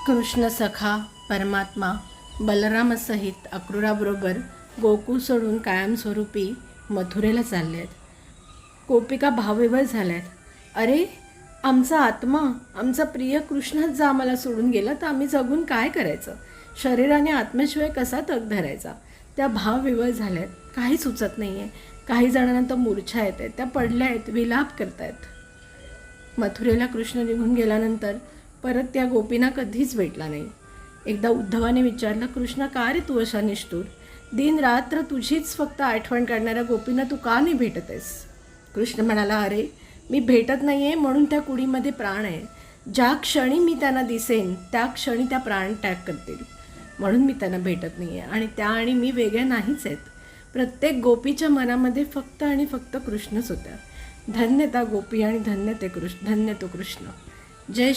कृष्ण सखा परमात्मा बलरामासहित अक्रूराबरोबर गोकुळ सोडून कायमस्वरूपी मथुरेला चालले आहेत. गोपिका भावविव्हल झाल्या आहेत. अरे, आमचा आत्मा, आमचा प्रिय कृष्णच जर आम्हाला सोडून गेला तर आम्ही जगून काय करायचं? शरीराने आत्म्याशिवाय कसा तग धरायचा? त्या भावविव्हल झाल्या आहेत. काही सुचत नाही आहे. काही जणांना तर मूर्छा येत आहेत, त्या पडल्या आहेत, विलाप करतायत. मथुरेला कृष्ण निघून गेल्यानंतर परत त्या गोपींना कधीच भेटला नाही. एकदा उद्धवाने विचारलं, कृष्ण का रे तू अशा निष्ठूर? दिन रात्र तुझीच फक्त आठवण काढणाऱ्या गोपींना तू का नाही भेटत आहेस? कृष्ण म्हणाला, अरे मी भेटत नाही आहे म्हणून त्या कुडीमध्ये प्राण आहे. ज्या क्षणी मी त्यांना दिसेन त्या क्षणी त्या प्राण त्याग करतील, म्हणून मी त्यांना भेटत नाही आहे. आणि त्या आणि मी वेगळ्या नाहीच आहेत. प्रत्येक गोपीच्या मनामध्ये फक्त आणि फक्त कृष्णच होत्या. धन्य त्या गोपी आणि धन्य ते कृष्ण, धन्य तो कृष्ण. जय